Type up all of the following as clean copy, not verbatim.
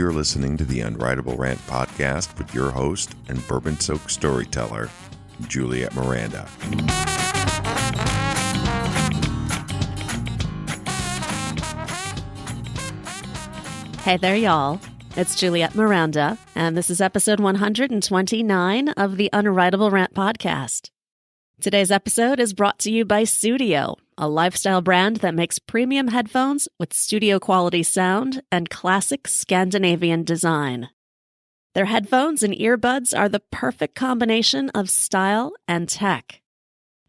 You're listening to the Unwritable Rant podcast with your host and bourbon-soaked storyteller, Juliette Miranda. Hey there, y'all. It's Juliette Miranda, and this is episode 129 of the Unwritable Rant podcast. Today's episode is brought to you by Studio, a lifestyle brand that makes premium headphones with studio-quality sound and classic Scandinavian design. Their headphones and earbuds are the perfect combination of style and tech.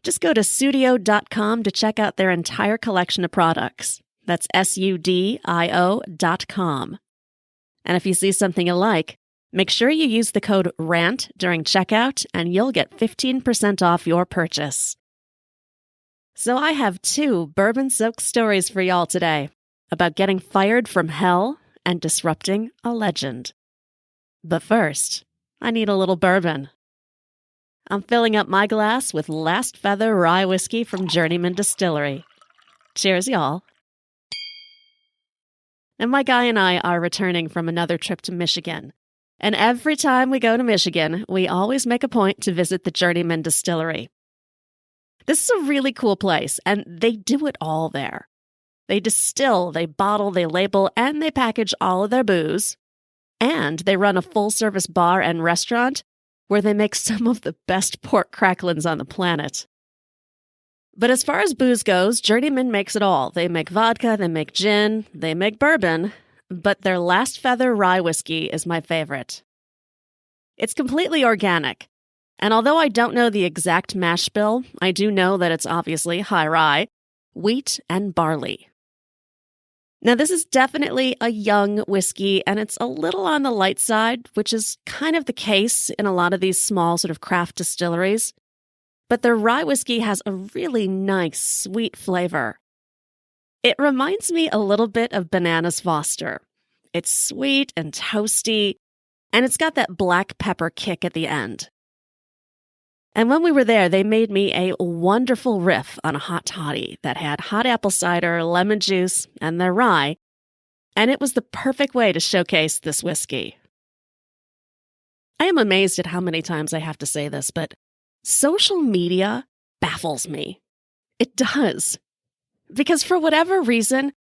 Just go to studio.com to check out their entire collection of products. That's SUDIO.com. And if you see something you like, make sure you use the code RANT during checkout and you'll get 15% off your purchase. So I have two bourbon-soaked stories for y'all today about getting fired from hell and disrupting a legend. But first, I need a little bourbon. I'm filling up my glass with Last Feather Rye whiskey from Journeyman Distillery. Cheers, y'all. And my guy and I are returning from another trip to Michigan. And every time we go to Michigan, we always make a point to visit the Journeyman Distillery. This is a really cool place, and they do it all there. They distill, they bottle, they label, and they package all of their booze. And they run a full-service bar and restaurant where they make some of the best pork cracklins on the planet. But as far as booze goes, Journeyman makes it all. They make vodka, they make gin, they make bourbon, but their Last Feather Rye whiskey is my favorite. It's completely organic, and although I don't know the exact mash bill, I do know that it's obviously high rye, wheat, and barley. Now, this is definitely a young whiskey, and it's a little on the light side, which is kind of the case in a lot of these small sort of craft distilleries. But their rye whiskey has a really nice, sweet flavor. It reminds me a little bit of Bananas Foster. It's sweet and toasty, and it's got that black pepper kick at the end. And when we were there, they made me a wonderful riff on a hot toddy that had hot apple cider, lemon juice, and their rye, and it was the perfect way to showcase this whiskey. I am amazed at how many times I have to say this, but social media baffles me. It does. Because for whatever reason,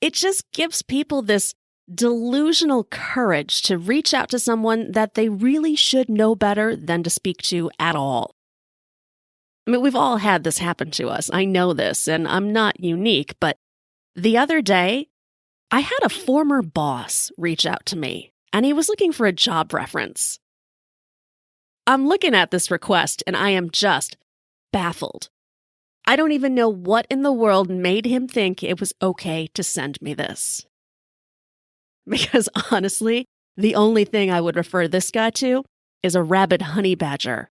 it just gives people this delusional courage to reach out to someone that they really should know better than to speak to at all. I mean, we've all had this happen to us. I know this, and I'm not unique, but the other day, I had a former boss reach out to me, and he was looking for a job reference. I'm looking at this request, and I am just baffled. I don't even know what in the world made him think it was okay to send me this. Because honestly, the only thing I would refer this guy to is a rabid honey badger.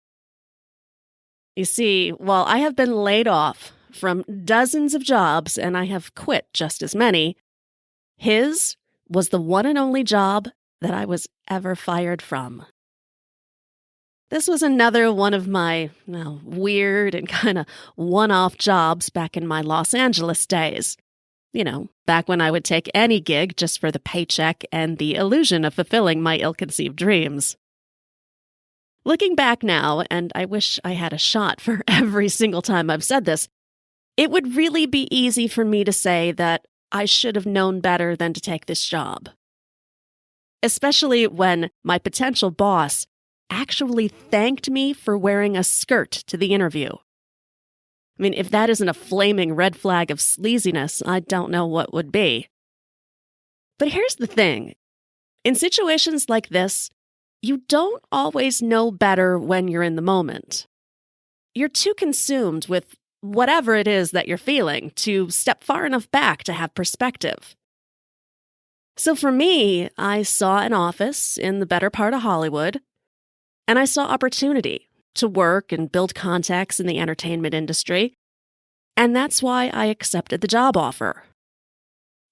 You see, while I have been laid off from dozens of jobs and I have quit just as many, his was the one and only job that I was ever fired from. This was another one of my weird and kind of one-off jobs back in my Los Angeles days. You know, back when I would take any gig just for the paycheck and the illusion of fulfilling my ill-conceived dreams. Looking back now, and I wish I had a shot for every single time I've said this, it would really be easy for me to say that I should have known better than to take this job. Especially when my potential boss actually thanked me for wearing a skirt to the interview. I mean, if that isn't a flaming red flag of sleaziness, I don't know what would be. But here's the thing. In situations like this, you don't always know better when you're in the moment. You're too consumed with whatever it is that you're feeling to step far enough back to have perspective. So for me, I saw an office in the better part of Hollywood, and I saw opportunity to work and build contacts in the entertainment industry, and that's why I accepted the job offer.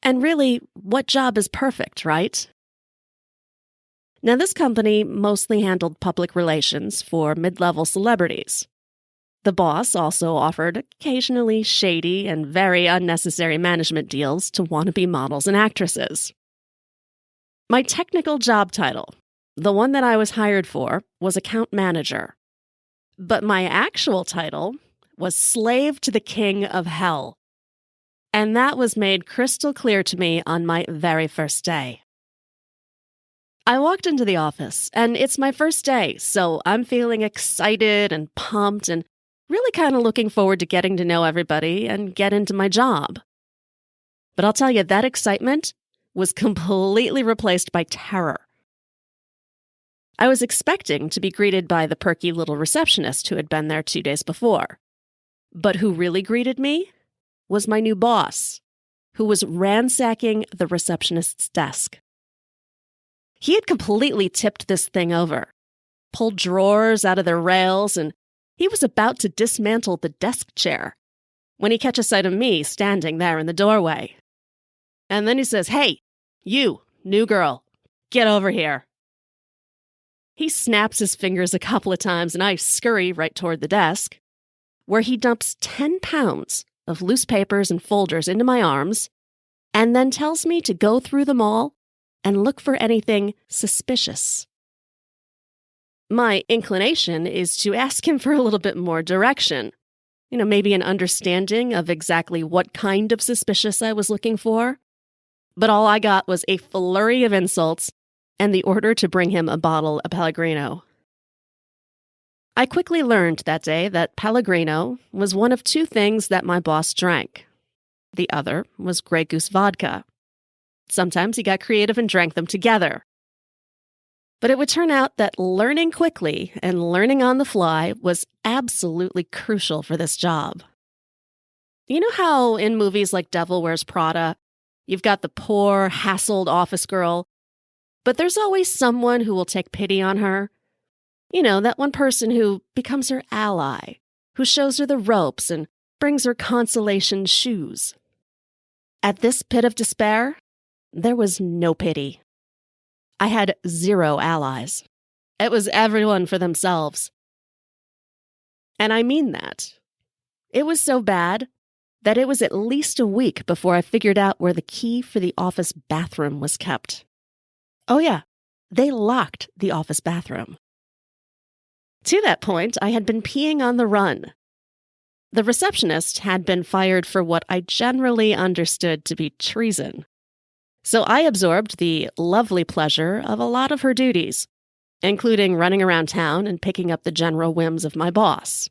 And really, what job is perfect, right? Now, this company mostly handled public relations for mid-level celebrities. The boss also offered occasionally shady and very unnecessary management deals to wannabe models and actresses. My technical job title, the one that I was hired for, was account manager. But my actual title was slave to the king of hell. And that was made crystal clear to me on my very first day. I walked into the office, and it's my first day, so I'm feeling excited and pumped and really kind of looking forward to getting to know everybody and get into my job. But I'll tell you, that excitement was completely replaced by terror. I was expecting to be greeted by the perky little receptionist who had been there 2 days before. But who really greeted me was my new boss, who was ransacking the receptionist's desk. He had completely tipped this thing over, pulled drawers out of their rails, and he was about to dismantle the desk chair when he catches sight of me standing there in the doorway. And then he says, "Hey, you, new girl, get over here." He snaps his fingers a couple of times, and I scurry right toward the desk, where he dumps 10 pounds of loose papers and folders into my arms, and then tells me to go through them all and look for anything suspicious. My inclination is to ask him for a little bit more direction. Maybe an understanding of exactly what kind of suspicious I was looking for. But all I got was a flurry of insults and the order to bring him a bottle of Pellegrino. I quickly learned that day that Pellegrino was one of 2 things that my boss drank. The other was Grey Goose vodka. Sometimes he got creative and drank them together. But it would turn out that learning quickly and learning on the fly was absolutely crucial for this job. You know how in movies like Devil Wears Prada, you've got the poor, hassled office girl, but there's always someone who will take pity on her? That one person who becomes her ally, who shows her the ropes and brings her consolation shoes. At this pit of despair, there was no pity. I had 0 allies. It was everyone for themselves. And I mean that. It was so bad that it was at least a week before I figured out where the key for the office bathroom was kept. Oh yeah, they locked the office bathroom. To that point, I had been peeing on the run. The receptionist had been fired for what I generally understood to be treason. So I absorbed the lovely pleasure of a lot of her duties, including running around town and picking up the general whims of my boss.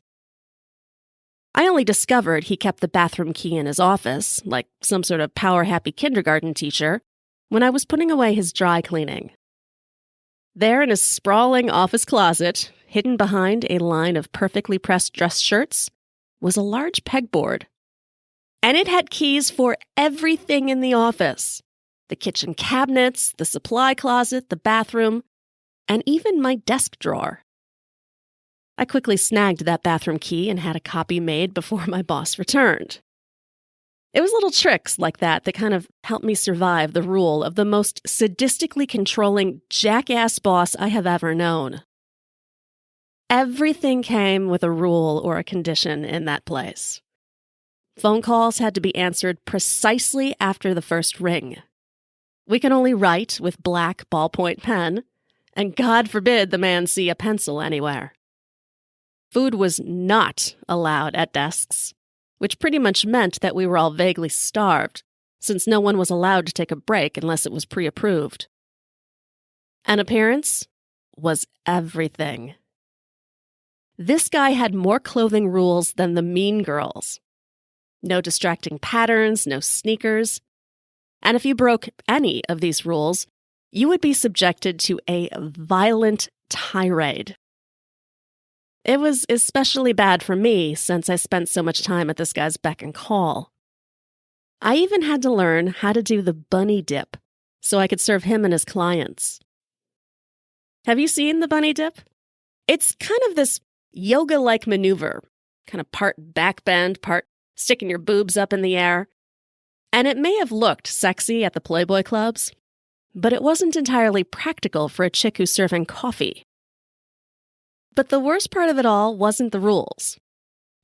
I only discovered he kept the bathroom key in his office, like some sort of power-happy kindergarten teacher, when I was putting away his dry cleaning. There in his sprawling office closet, hidden behind a line of perfectly pressed dress shirts, was a large pegboard. And it had keys for everything in the office. The kitchen cabinets, the supply closet, the bathroom, and even my desk drawer. I quickly snagged that bathroom key and had a copy made before my boss returned. It was little tricks like that kind of helped me survive the rule of the most sadistically controlling jackass boss I have ever known. Everything came with a rule or a condition in that place. Phone calls had to be answered precisely after the first ring. We could only write with black ballpoint pen, and God forbid the man see a pencil anywhere. Food was not allowed at desks, which pretty much meant that we were all vaguely starved, since no one was allowed to take a break unless it was pre-approved. An appearance was everything. This guy had more clothing rules than the mean girls. No distracting patterns, no sneakers. And if you broke any of these rules, you would be subjected to a violent tirade. It was especially bad for me since I spent so much time at this guy's beck and call. I even had to learn how to do the bunny dip so I could serve him and his clients. Have you seen the bunny dip? It's kind of this yoga-like maneuver, kind of part back bend, part sticking your boobs up in the air. And it may have looked sexy at the Playboy clubs, but it wasn't entirely practical for a chick who's serving coffee. But the worst part of it all wasn't the rules.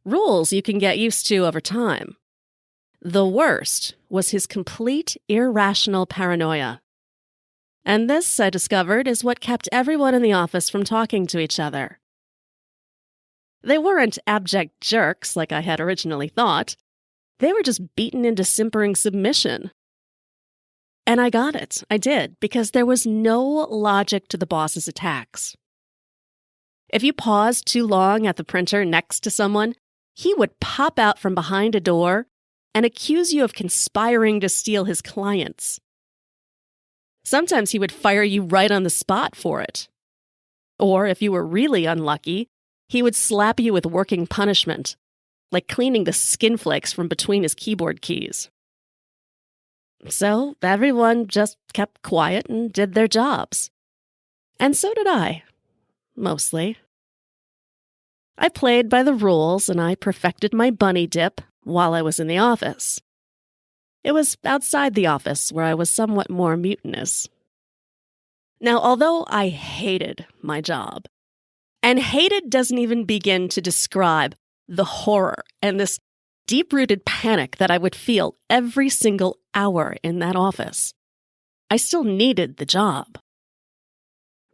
Rules you can get used to over time. The worst was his complete irrational paranoia. And this, I discovered, is what kept everyone in the office from talking to each other. They weren't abject jerks like I had originally thought. They were just beaten into simpering submission. And I got it. I did, because there was no logic to the boss's attacks. If you paused too long at the printer next to someone, he would pop out from behind a door and accuse you of conspiring to steal his clients. Sometimes he would fire you right on the spot for it. Or if you were really unlucky, he would slap you with working punishment, like cleaning the skin flakes from between his keyboard keys. So everyone just kept quiet and did their jobs. And so did I, mostly. I played by the rules and I perfected my bunny dip while I was in the office. It was outside the office where I was somewhat more mutinous. Now, although I hated my job, and hated doesn't even begin to describe the horror and this deep-rooted panic that I would feel every single hour in that office, I still needed the job.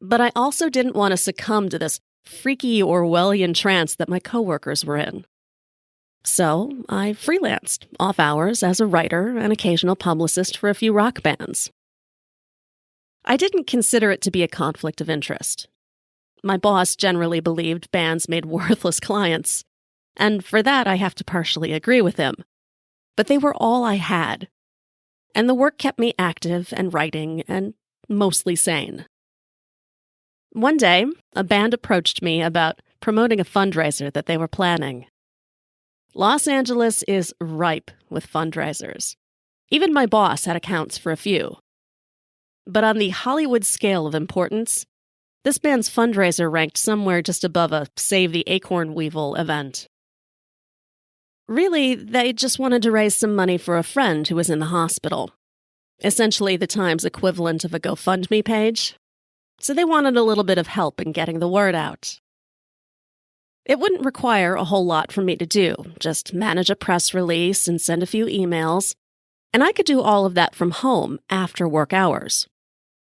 But I also didn't want to succumb to this freaky Orwellian trance that my coworkers were in. So I freelanced off hours as a writer and occasional publicist for a few rock bands. I didn't consider it to be a conflict of interest. My boss generally believed bands made worthless clients, and for that I have to partially agree with him. But they were all I had, and the work kept me active and writing and mostly sane. One day, a band approached me about promoting a fundraiser that they were planning. Los Angeles is ripe with fundraisers. Even my boss had accounts for a few. But on the Hollywood scale of importance, this band's fundraiser ranked somewhere just above a Save the Acorn Weevil event. Really, they just wanted to raise some money for a friend who was in the hospital. Essentially the Times equivalent of a GoFundMe page. So they wanted a little bit of help in getting the word out. It wouldn't require a whole lot for me to do, just manage a press release and send a few emails, and I could do all of that from home after work hours.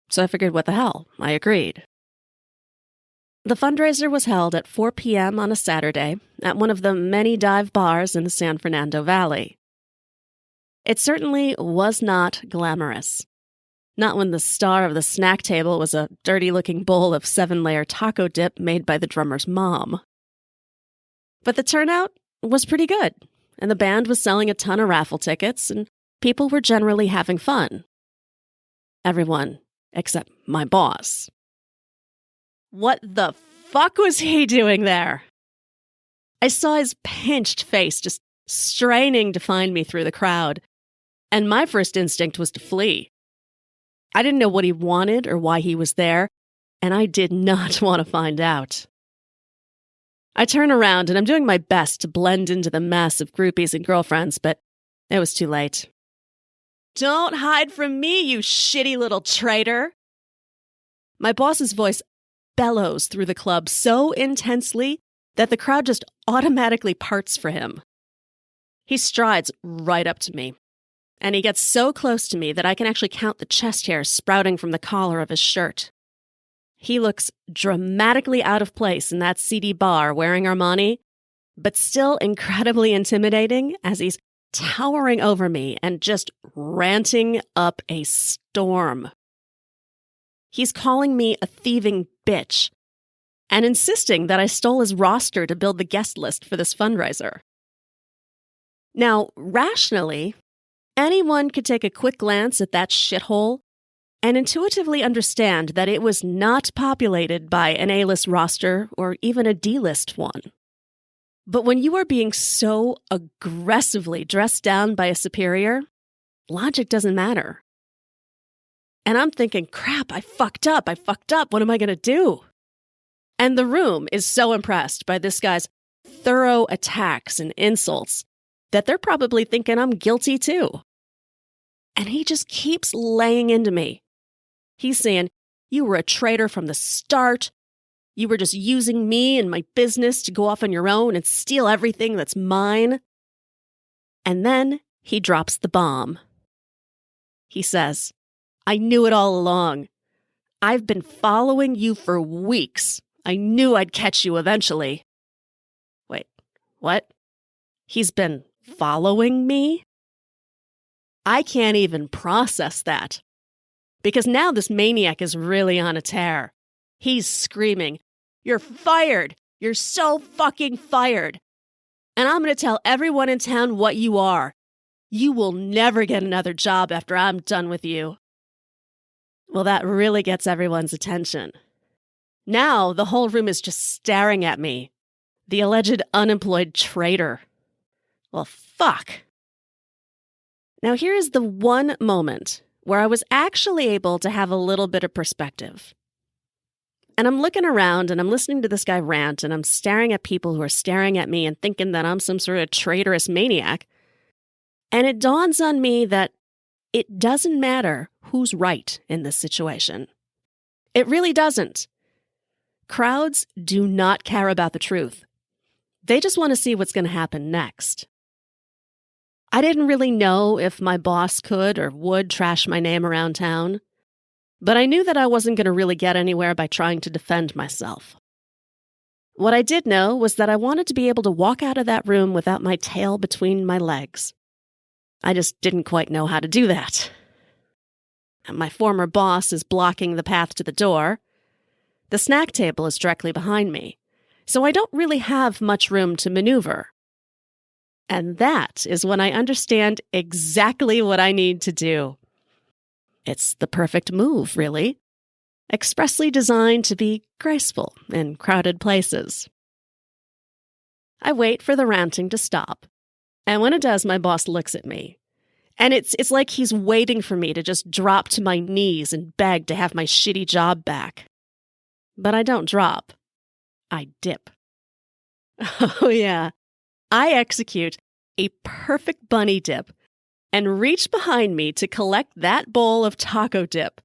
So I figured, what the hell? I agreed. The fundraiser was held at 4 p.m. on a Saturday at one of the many dive bars in the San Fernando Valley. It certainly was not glamorous. Not when the star of the snack table was a dirty-looking bowl of 7-layer taco dip made by the drummer's mom. But the turnout was pretty good, and the band was selling a ton of raffle tickets, and people were generally having fun. Everyone except my boss. What the fuck was he doing there? I saw his pinched face just straining to find me through the crowd, and my first instinct was to flee. I didn't know what he wanted or why he was there, and I did not want to find out. I turn around and I'm doing my best to blend into the mess of groupies and girlfriends, but it was too late. Don't hide from me, you shitty little traitor! My boss's voice bellows through the club so intensely that the crowd just automatically parts for him. He strides right up to me, and he gets so close to me that I can actually count the chest hairs sprouting from the collar of his shirt. He looks dramatically out of place in that seedy bar wearing Armani, but still incredibly intimidating as he's towering over me and just ranting up a storm. He's calling me a thieving bitch and insisting that I stole his roster to build the guest list for this fundraiser. Now, rationally, anyone could take a quick glance at that shithole and intuitively understand that it was not populated by an A-list roster or even a D-list one. But when you are being so aggressively dressed down by a superior, logic doesn't matter. And I'm thinking, crap, I fucked up, what am I going to do? And the room is so impressed by this guy's thorough attacks and insults that they're probably thinking I'm guilty too. And he just keeps laying into me. He's saying, you were a traitor from the start. You were just using me and my business to go off on your own and steal everything that's mine. And then he drops the bomb. He says, I knew it all along. I've been following you for weeks. I knew I'd catch you eventually. Wait, what? He's been following me? I can't even process that. Because now this maniac is really on a tear. He's screaming, "You're fired! You're so fucking fired! And I'm going to tell everyone in town what you are. You will never get another job after I'm done with you." Well, that really gets everyone's attention. Now the whole room is just staring at me, the alleged unemployed traitor. Well, fuck. Now here is the one moment where I was actually able to have a little bit of perspective. And I'm looking around and I'm listening to this guy rant and I'm staring at people who are staring at me and thinking that I'm some sort of traitorous maniac. And it dawns on me that it doesn't matter who's right in this situation. It really doesn't. Crowds do not care about the truth. They just want to see what's going to happen next. I didn't really know if my boss could or would trash my name around town, but I knew that I wasn't going to really get anywhere by trying to defend myself. What I did know was that I wanted to be able to walk out of that room without my tail between my legs. I just didn't quite know how to do that. My former boss is blocking the path to the door. The snack table is directly behind me, so I don't really have much room to maneuver. And that is when I understand exactly what I need to do. It's the perfect move, really. Expressly designed to be graceful in crowded places. I wait for the ranting to stop, and when it does, my boss looks at me. And it's like he's waiting for me to just drop to my knees and beg to have my shitty job back. But I don't drop. I dip. Oh yeah. I execute a perfect bunny dip and reach behind me to collect that bowl of taco dip,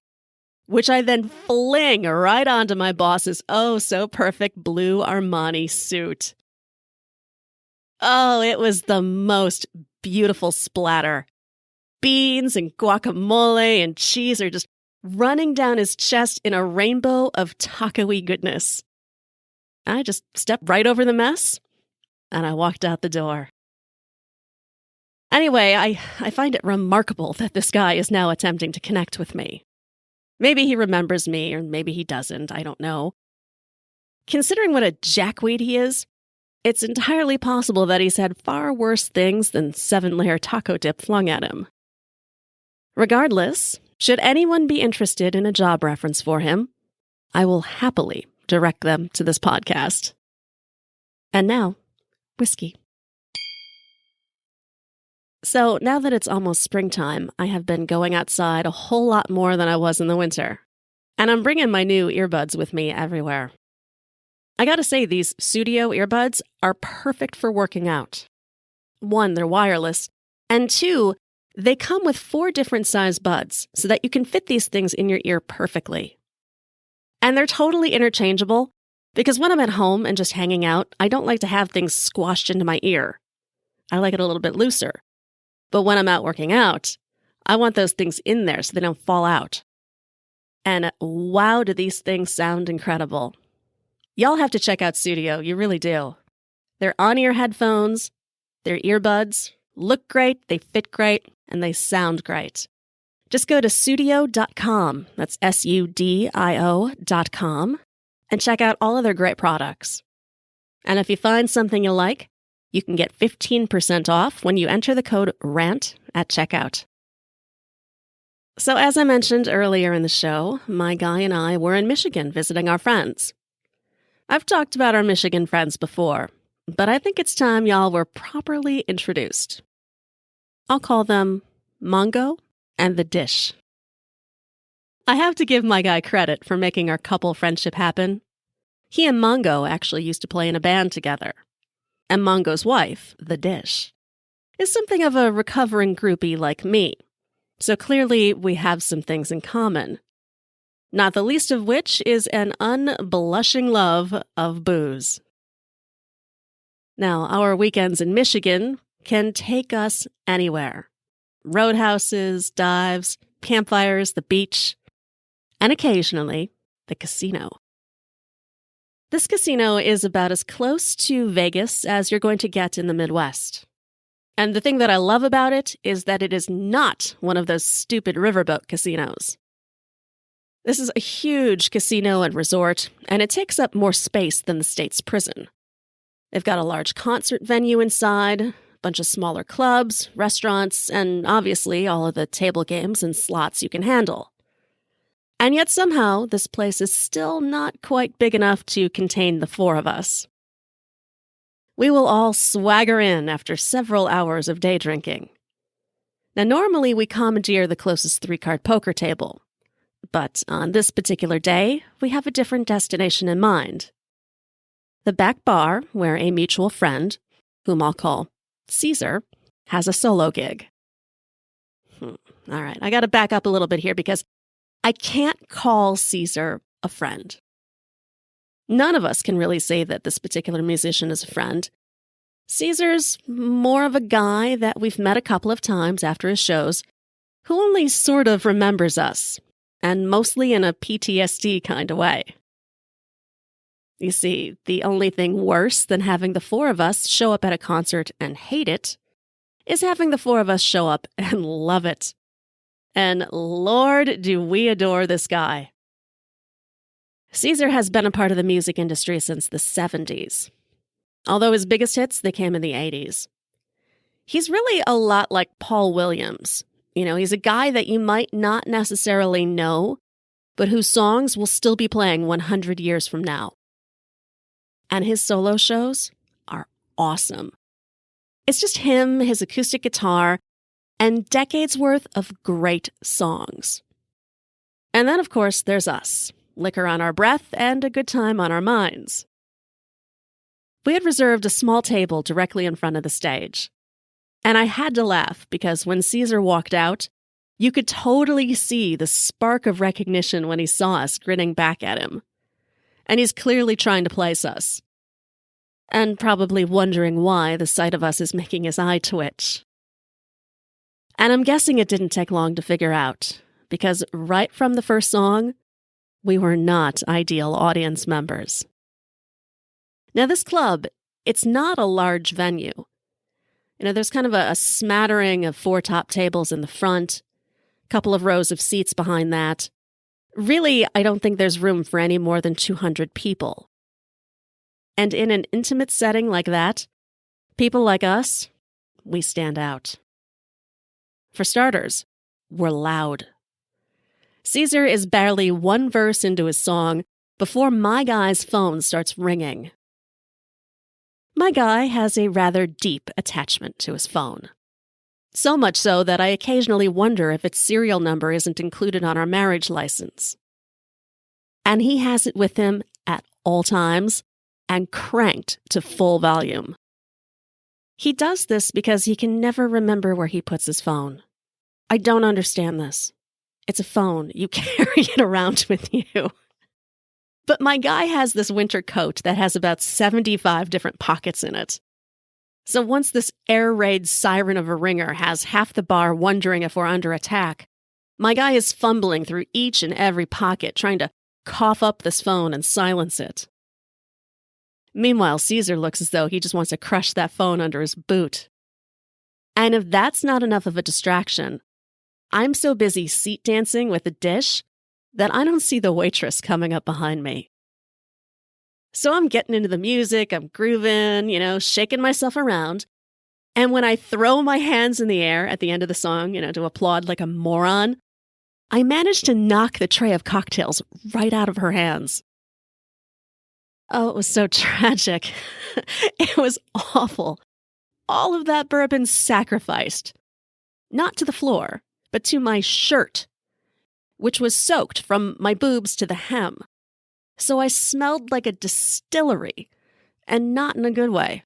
which I then fling right onto my boss's oh-so-perfect blue Armani suit. Oh, it was the most beautiful splatter. Beans and guacamole and cheese are just running down his chest in a rainbow of taco-y goodness. I just stepped right over the mess, and I walked out the door. Anyway, I find it remarkable that this guy is now attempting to connect with me. Maybe he remembers me, or maybe he doesn't, I don't know. Considering what a jackweed he is, it's entirely possible that he's had far worse things than 7-layer taco dip flung at him. Regardless, should anyone be interested in a job reference for him, I will happily direct them to this podcast. And now, whiskey. So now that it's almost springtime, I have been going outside a whole lot more than I was in the winter. And I'm bringing my new earbuds with me everywhere. I gotta say, these studio earbuds are perfect for working out. 1, they're wireless, and 2, they come with 4 different size buds so that you can fit these things in your ear perfectly. And they're totally interchangeable because when I'm at home and just hanging out, I don't like to have things squashed into my ear. I like it a little bit looser. But when I'm out working out, I want those things in there so they don't fall out. And wow, do these things sound incredible. Y'all have to check out Studio, you really do. They're on-ear headphones, they're earbuds, look great, they fit great, and they sound great. Just go to sudio.com, that's SUDIO.com, and check out all of their great products. And if you find something you like, you can get 15% off when you enter the code RANT at checkout. So as I mentioned earlier in the show, my guy and I were in Michigan visiting our friends. I've talked about our Michigan friends before, but I think it's time y'all were properly introduced. I'll call them Mongo and The Dish. I have to give my guy credit for making our couple friendship happen. He and Mongo actually used to play in a band together. And Mongo's wife, The Dish, is something of a recovering groupie like me. So clearly we have some things in common. Not the least of which is an unblushing love of booze. Now, our weekends in Michigan can take us anywhere. Roadhouses, dives, campfires, the beach. and occasionally the casino. This casino is about as close to Vegas as you're going to get in the Midwest. And the thing that I love about it is that it is not one of those stupid riverboat casinos. This is a huge casino and resort, and it takes up more space than the state's prison. They've got a large concert venue inside, a bunch of smaller clubs, restaurants, and obviously all of the table games and slots you can handle. And yet somehow, this place is still not quite big enough to contain the four of us. We will all swagger in after several hours of day drinking. Now, normally we commandeer the closest 3-card poker table. But on this particular day, we have a different destination in mind. The back bar, where a mutual friend, whom I'll call Caesar, has a solo gig. All right, I got to back up a little bit here because I can't call Caesar a friend. None of us can really say that this particular musician is a friend. Caesar's more of a guy that we've met a couple of times after his shows, who only sort of remembers us, and mostly in a PTSD kind of way. You see, the only thing worse than having the four of us show up at a concert and hate it is having the four of us show up and love it. And Lord, do we adore this guy. Caesar has been a part of the music industry since the 70s. Although his biggest hits, they came in the 80s. He's really a lot like Paul Williams. You know, he's a guy that you might not necessarily know, but whose songs will still be playing 100 years from now. And his solo shows are awesome. It's just him, his acoustic guitar, and decades worth of great songs. And then, of course, there's us. Liquor on our breath, and a good time on our minds. We had reserved a small table directly in front of the stage. And I had to laugh because when Caesar walked out, you could totally see the spark of recognition when he saw us grinning back at him. And he's clearly trying to place us. And probably wondering why the sight of us is making his eye twitch. And I'm guessing it didn't take long to figure out, because right from the first song, we were not ideal audience members. Now, this club, it's not a large venue. You know, there's kind of a smattering of 4 top tables in the front, a couple of rows of seats behind that. Really, I don't think there's room for any more than 200 people. And in an intimate setting like that, people like us, we stand out. For starters, we're loud. Caesar is barely one verse into his song before my guy's phone starts ringing. My guy has a rather deep attachment to his phone. So much so that I occasionally wonder if its serial number isn't included on our marriage license. And he has it with him at all times and cranked to full volume. He does this because he can never remember where he puts his phone. I don't understand this. It's a phone. You carry it around with you. But my guy has this winter coat that has about 75 different pockets in it. So once this air raid siren of a ringer has half the bar wondering if we're under attack, my guy is fumbling through each and every pocket trying to cough up this phone and silence it. Meanwhile, Caesar looks as though he just wants to crush that phone under his boot. And if that's not enough of a distraction, I'm so busy seat dancing with the dish that I don't see the waitress coming up behind me. So I'm getting into the music, I'm grooving, shaking myself around. And when I throw my hands in the air at the end of the song, to applaud like a moron, I manage to knock the tray of cocktails right out of her hands. Oh, it was so tragic. It was awful. All of that bourbon sacrificed. Not to the floor, but to my shirt, which was soaked from my boobs to the hem. So I smelled like a distillery, and not in a good way.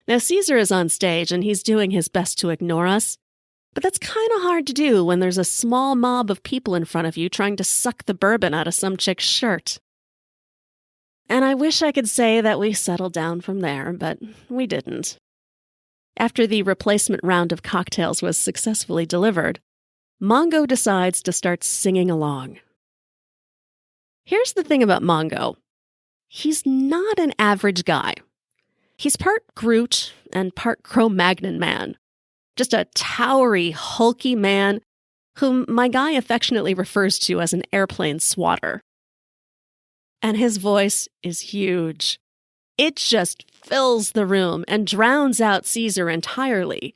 Now, Caesar is on stage, and he's doing his best to ignore us, but that's kind of hard to do when there's a small mob of people in front of you trying to suck the bourbon out of some chick's shirt. And I wish I could say that we settled down from there, but we didn't. After the replacement round of cocktails was successfully delivered, Mongo decides to start singing along, Here's the thing about Mongo. He's not an average guy. He's part Groot and part Cro-Magnon man. Just a towery, hulky man whom my guy affectionately refers to as an airplane swatter. And his voice is huge. It just fills the room and drowns out Caesar entirely,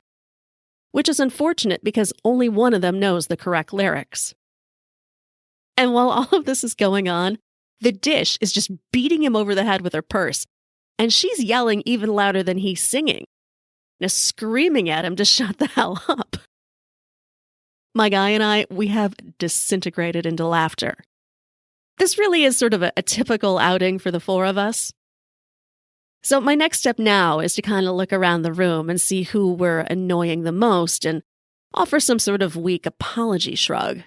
which is unfortunate because only one of them knows the correct lyrics. And while all of this is going on, the dish is just beating him over the head with her purse, and she's yelling even louder than he's singing, just screaming at him to shut the hell up. My guy and I, we have disintegrated into laughter. This really is sort of a typical outing for the four of us. So my next step now is to kind of look around the room and see who we're annoying the most and offer some sort of weak apology shrug.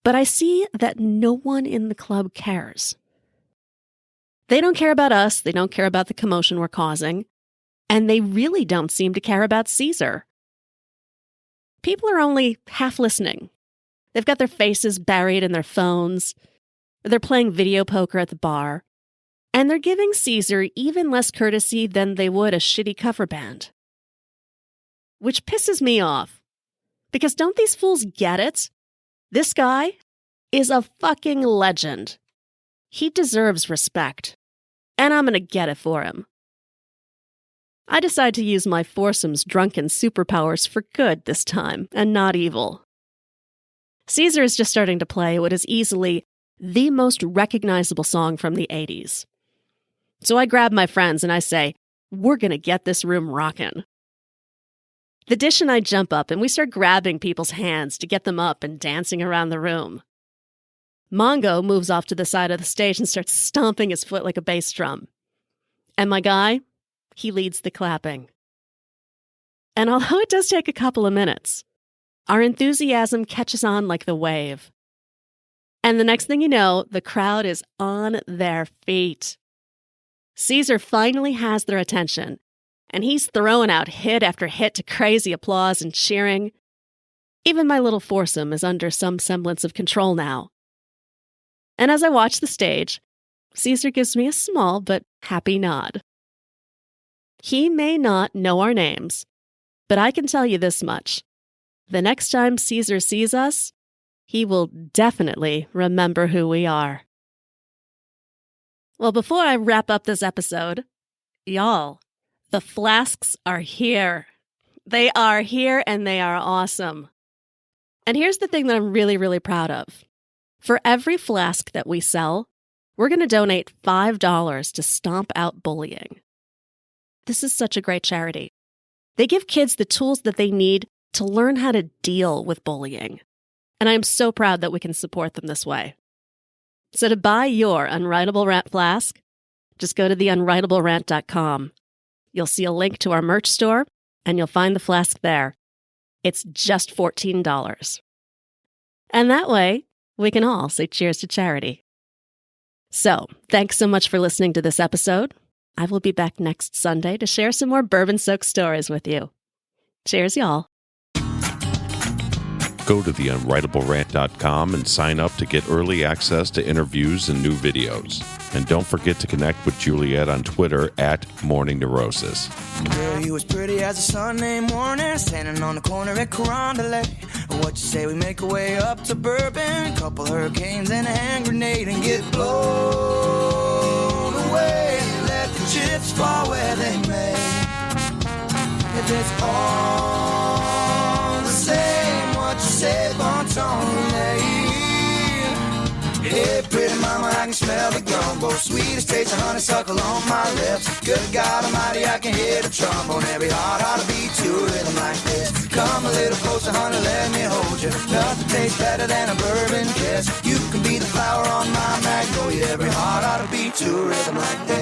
But I see that no one in the club cares. They don't care about us, they don't care about the commotion we're causing, and they really don't seem to care about Caesar. People are only half listening. They've got their faces buried in their phones, they're playing video poker at the bar, and they're giving Caesar even less courtesy than they would a shitty cover band. Which pisses me off, because don't these fools get it? This guy is a fucking legend. He deserves respect, and I'm gonna get it for him. I decide to use my foursome's drunken superpowers for good this time, and not evil. Caesar is just starting to play what is easily the most recognizable song from the 80s. So I grab my friends and I say, we're gonna get this room rockin'. The dish and I jump up and we start grabbing people's hands to get them up and dancing around the room. Mongo moves off to the side of the stage and starts stomping his foot like a bass drum. And my guy, he leads the clapping. And although it does take a couple of minutes, our enthusiasm catches on like the wave. And the next thing you know, the crowd is on their feet. Caesar finally has their attention, and he's throwing out hit after hit to crazy applause and cheering. Even my little foursome is under some semblance of control now. And as I watch the stage, Caesar gives me a small but happy nod. He may not know our names, but I can tell you this much. The next time Caesar sees us, he will definitely remember who we are. Well, before I wrap up this episode, y'all, the flasks are here. They are here and they are awesome. And here's the thing that I'm really, really proud of. For every flask that we sell, we're going to donate $5 to Stomp Out Bullying. This is such a great charity. They give kids the tools that they need to learn how to deal with bullying. And I'm so proud that we can support them this way. So to buy your Unwritable Rant flask, just go to theunwritablerant.com. You'll see a link to our merch store, and you'll find the flask there. It's just $14. And that way, we can all say cheers to charity. So, thanks so much for listening to this episode. I will be back next Sunday to share some more bourbon-soaked stories with you. Cheers, y'all. Go to theunwritablerant.com and sign up to get early access to interviews and new videos. And don't forget to connect with Juliette on Twitter @MorningNeurosis. Girl, you was pretty as a Sunday morning, standing on the corner at Carondelet. What you say we make our way up to Bourbon, a couple hurricanes and a hand grenade, and get blown away. Let the chips fall where they may. If it's all the same, what you say, bon ton, hey, pretty mama, I can smell the gumbo. Sweetest taste of honeysuckle on my lips. Good God Almighty, I can hear the trombone. Every heart ought to beat to a rhythm like this. Come a little closer, honey, let me hold you. Nothing tastes better than a bourbon kiss. You can be the flower on my magnolia. Every heart ought to beat to a rhythm like this.